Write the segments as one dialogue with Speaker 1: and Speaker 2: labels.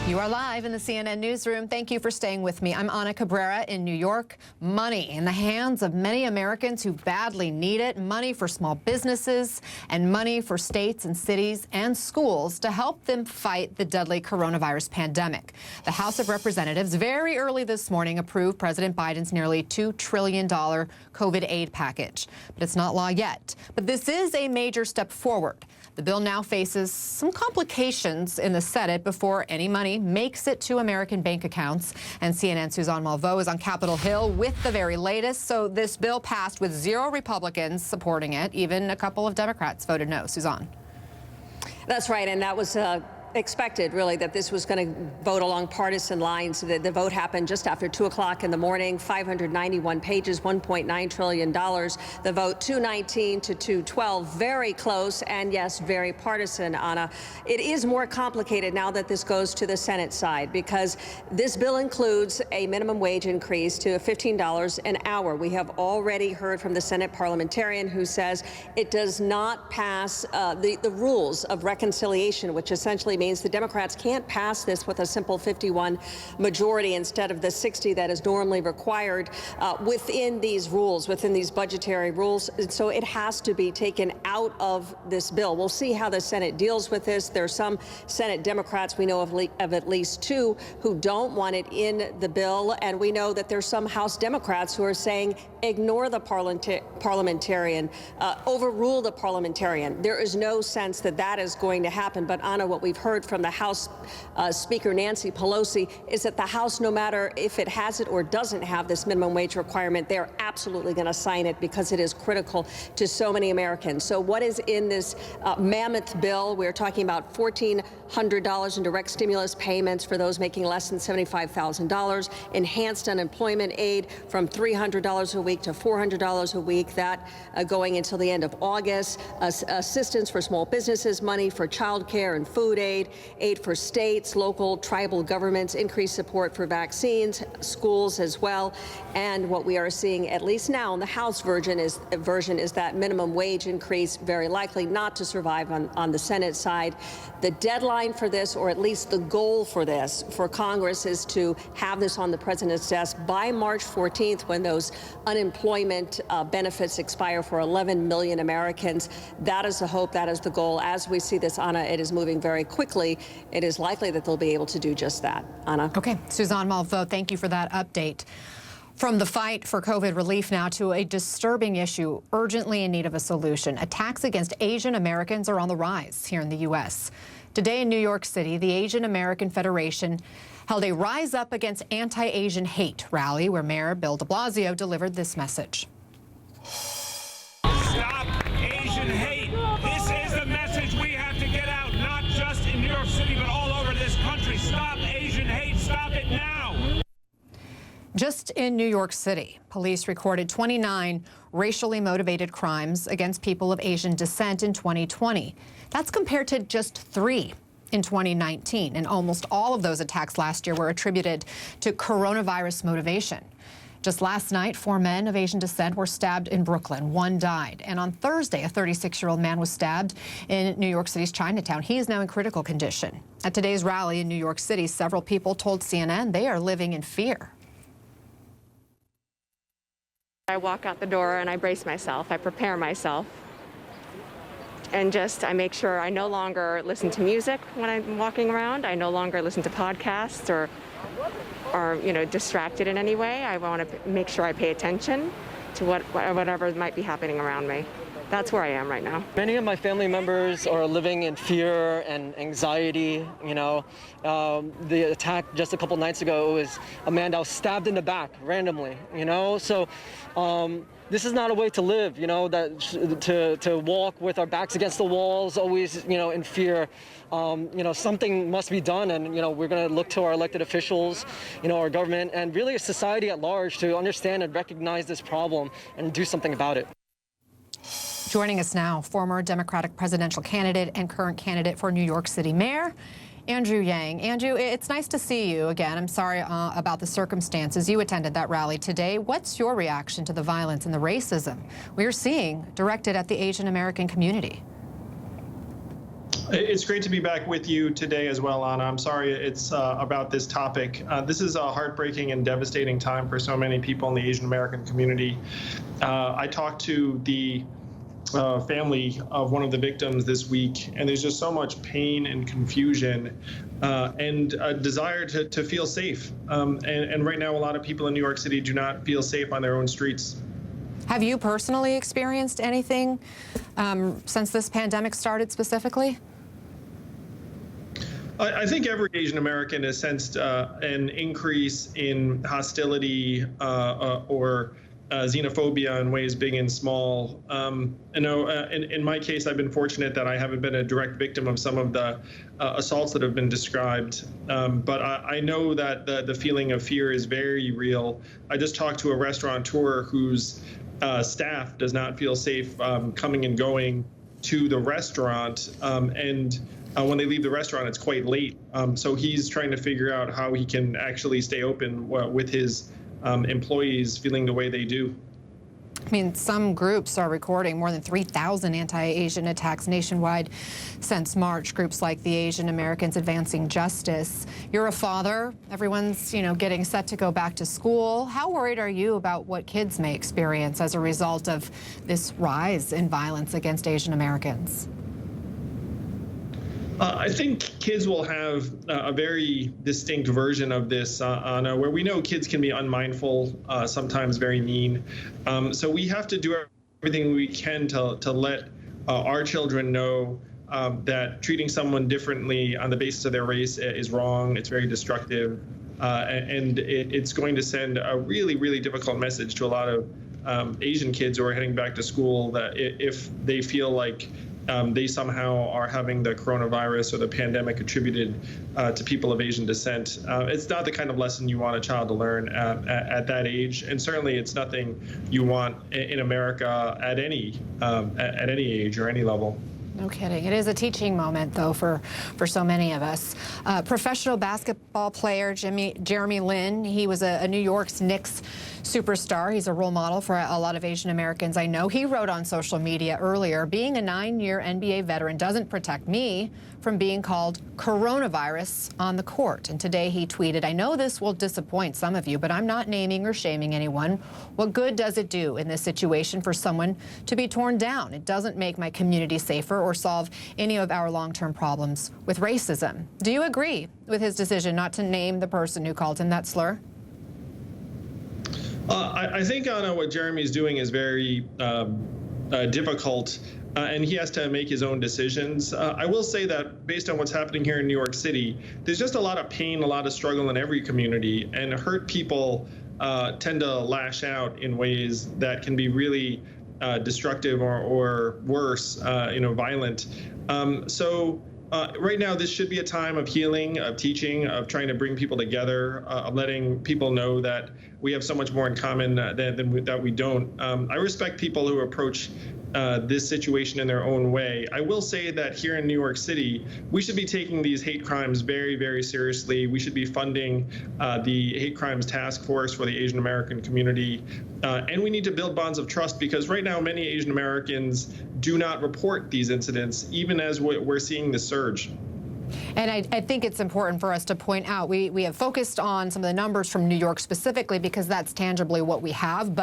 Speaker 1: You are live in the CNN newsroom. Thank you for staying with me. I'm Ana Cabrera in New York. Money in the hands of many Americans who badly need it. Money for small businesses and money for states and cities and schools to help them fight the deadly coronavirus pandemic. The House of Representatives very early this morning approved President Biden's nearly $2 trillion COVID aid package. But it's not law yet. But this is a major step forward. The bill now faces some complications in the Senate before any money makes it to American bank accounts. And CNN's Suzanne Malveaux is on Capitol Hill with the very latest. So this bill passed with 0 Republicans supporting it. Even a couple of Democrats voted no. Suzanne.
Speaker 2: That's right, and that was expected, really, that this was going to vote along partisan lines. The vote happened just after 2 o'clock in the morning, 591 pages, $1.9 trillion. The vote 219 to 212, very close, and yes, very partisan, Anna. It is more complicated now that this goes to the Senate side, because this bill includes a minimum wage increase to $15 an hour. We have already heard from the Senate parliamentarian who says it does not pass the rules of reconciliation, which essentially means the Democrats can't pass this with a simple 51 majority instead of the 60 that is normally required within these rules, within these budgetary rules. And so it has to be taken out of this bill. We'll see how the Senate deals with this. There are some Senate Democrats, we know of at least 2, who don't want it in the bill. And we know that there's some House Democrats who are saying ignore the parliamentarian, overrule the parliamentarian. There is no sense that that is going to happen. But Anna, what we've heard from the House Speaker Nancy Pelosi is that the House, no matter if it has it or doesn't have this minimum wage requirement, they're absolutely going to sign it because it is critical to so many Americans. So what is in this mammoth bill? We're talking about $1,400 in direct stimulus payments for those making less than $75,000, enhanced unemployment aid from $300 a week to $400 a week, that going until the end of August, assistance for small businesses, money for child care and food aid, aid for states, local, tribal governments, increased support for vaccines, schools as well. And what we are seeing, at least now in the House version, is that minimum wage increase very likely not to survive on the Senate side. The deadline for this, or at least the goal for this, for Congress is to have this on the president's desk by March 14th, when those unemployment benefits expire for 11 million Americans. That is the hope. That is the goal. As we see this, Anna, it is moving very quickly. It is likely that they'll be able to do just that. Anna.
Speaker 1: Okay. Suzanne Malveaux, thank you for that update. From the fight for COVID relief now to a disturbing issue urgently in need of a solution. Attacks against Asian Americans are on the rise here in the U.S. Today in New York City, the Asian American Federation held a Rise Up Against Anti-Asian Hate rally where Mayor Bill de Blasio delivered this message.
Speaker 3: Stop Asian hate. This is the message we have to get out, not just in New York City, but all over this country. Stop Asian hate. Stop it now.
Speaker 1: Just in New York City, police recorded 29 racially motivated crimes against people of Asian descent in 2020. That's compared to just 3 in 2019. And almost all of those attacks last year were attributed to coronavirus motivation. Just last night, 4 men of Asian descent were stabbed in Brooklyn. 1 died. And on Thursday, a 36-year-old man was stabbed in New York City's Chinatown. He is now in critical condition. At today's rally in New York City, several people told CNN they are living in fear.
Speaker 4: I walk out the door and I brace myself, I prepare myself, and I make sure I no longer listen to music when I'm walking around. I no longer listen to podcasts or distracted in any way. I want to make sure I pay attention to whatever might be happening around me. That's where I am right now.
Speaker 5: Many of my family members are living in fear and anxiety. The attack just a couple nights ago was a man that was stabbed in the back randomly. So this is not a way to live. That to walk with our backs against the walls, always in fear. Something must be done, and we're going to look to our elected officials, our government, and really a society at large to understand and recognize this problem and do something about it.
Speaker 1: Joining us now, former Democratic presidential candidate and current candidate for New York City Mayor, Andrew Yang. Andrew, it's nice to see you again. I'm sorry about the circumstances. You attended that rally today. What's your reaction to the violence and the racism we're seeing directed at the Asian American community?
Speaker 6: It's great to be back with you today as well, Anna. I'm sorry it's about this topic. This is a heartbreaking and devastating time for so many people in the Asian American community. I talked to the family of one of the victims this week, and there's just so much pain and confusion and a desire to feel safe. And right now, a lot of people in New York City do not feel safe on their own streets.
Speaker 1: Have you personally experienced anything since this pandemic started specifically?
Speaker 6: I think every Asian American has sensed an increase in hostility or xenophobia in ways big and small. In my case, I've been fortunate that I haven't been a direct victim of some of the assaults that have been described. But I know that the feeling of fear is very real. I just talked to a restaurateur whose staff does not feel safe coming and going to the restaurant. And when they leave the restaurant, it's quite late. So he's trying to figure out how he can actually stay open with his employees feeling the way they do.
Speaker 1: I mean, some groups are recording more than 3,000 anti-Asian attacks nationwide since March. Groups like the Asian Americans Advancing Justice. You're a father. Everyone's, getting set to go back to school. How worried are you about what kids may experience as a result of this rise in violence against Asian Americans?
Speaker 6: I think kids will have a very distinct version of this, Anna, where we know kids can be unmindful, sometimes very mean. So we have to do everything we can to let our children know that treating someone differently on the basis of their race is wrong. It's very destructive. And it's going to send a really, really difficult message to a lot of Asian kids who are heading back to school that if they feel like they somehow are having the coronavirus or the pandemic attributed to people of Asian descent. It's not the kind of lesson you want a child to learn at that age, and certainly it's nothing you want in America at any age or any level.
Speaker 1: No kidding. It is a teaching moment, though, for so many of us. Professional basketball player Jeremy Lin, he was a New York's Knicks superstar. He's a role model for a lot of Asian Americans I know. He wrote on social media earlier, being a 9-year NBA veteran doesn't protect me from being called coronavirus on the court. And today he tweeted, I know this will disappoint some of you, but I'm not naming or shaming anyone. What good does it do in this situation for someone to be torn down? It doesn't make my community safer or solve any of our long-term problems with racism. Do you agree with his decision not to name the person who called him that slur?
Speaker 6: I think, Anna, what Jeremy's doing is very difficult. And he has to make his own decisions. I will say that based on what's happening here in New York City, there's just a lot of pain, a lot of struggle in every community, and hurt people tend to lash out in ways that can be really destructive or worse, violent. So right now, this should be a time of healing, of teaching, of trying to bring people together, of letting people know that we have so much more in common than that we don't. I respect people who approach this situation in their own way. I will say that here in New York City, we should be taking these hate crimes very, very seriously. We should be funding the hate crimes task force for the Asian American community. And we need to build bonds of trust, because right now many Asian Americans do not report these incidents, even as we're seeing the surge.
Speaker 1: And I think it's important for us to point out, we have focused on some of the numbers from New York specifically because that's tangibly what we have,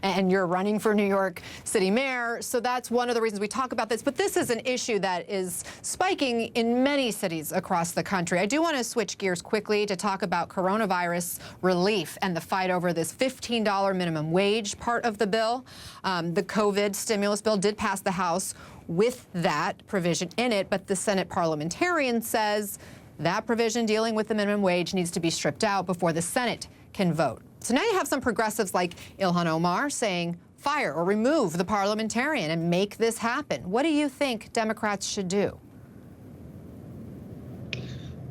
Speaker 1: and you're running for New York City Mayor, so that's one of the reasons we talk about this. But this is an issue that is spiking in many cities across the country. I do want to switch gears quickly to talk about coronavirus relief and the fight over this $15 minimum wage part of the bill. The COVID stimulus bill did pass the House with that provision in it, but the Senate parliamentarian says that provision dealing with the minimum wage needs to be stripped out before the Senate can vote. So now you have some progressives like Ilhan Omar saying fire or remove the parliamentarian and make this happen. What do you think Democrats should do?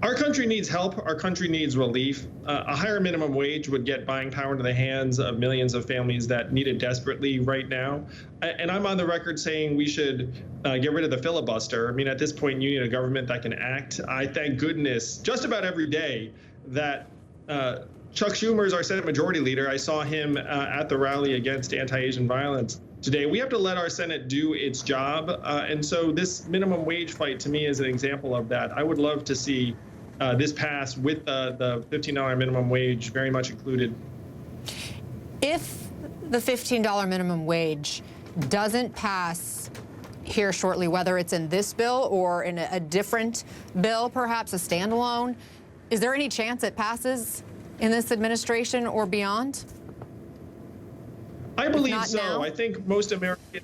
Speaker 6: Our country needs help. Our country needs relief. A higher minimum wage would get buying power into the hands of millions of families that need it desperately right now. And I'm on the record saying we should get rid of the filibuster. I mean, at this point, you need a government that can act. I thank goodness just about every day that Chuck Schumer is our Senate Majority Leader. I saw him at the rally against anti-Asian violence. today. We have to let our Senate do its job. And so this minimum wage fight, to me, is an example of that. I would love to see this pass with the $15 minimum wage very much included.
Speaker 1: If the $15 minimum wage doesn't pass here shortly, whether it's in this bill or in a different bill, perhaps a standalone, is there any chance it passes in this administration or beyond?
Speaker 6: I believe so.
Speaker 1: Now?
Speaker 6: I think most Americans,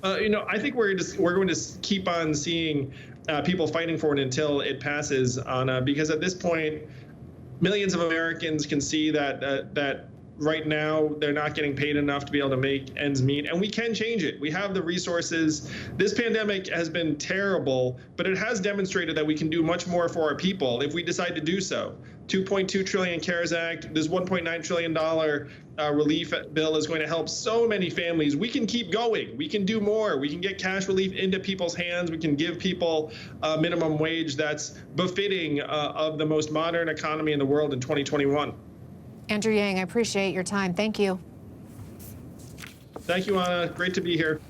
Speaker 6: I think we're going to keep on seeing people fighting for it until it passes because at this point, millions of Americans can see that right now they're not getting paid enough to be able to make ends meet, and we can change it. We have the resources. This pandemic has been terrible, but it has demonstrated that we can do much more for our people if we decide to do so. $2.2 trillion CARES Act, this $1.9 trillion relief bill is going to help so many families. We can keep going. We can do more. We can get cash relief into people's hands. We can give people a minimum wage that's befitting of the most modern economy in the world in 2021.
Speaker 1: Andrew Yang, I appreciate your time. Thank you.
Speaker 6: Thank you, Anna. Great to be here.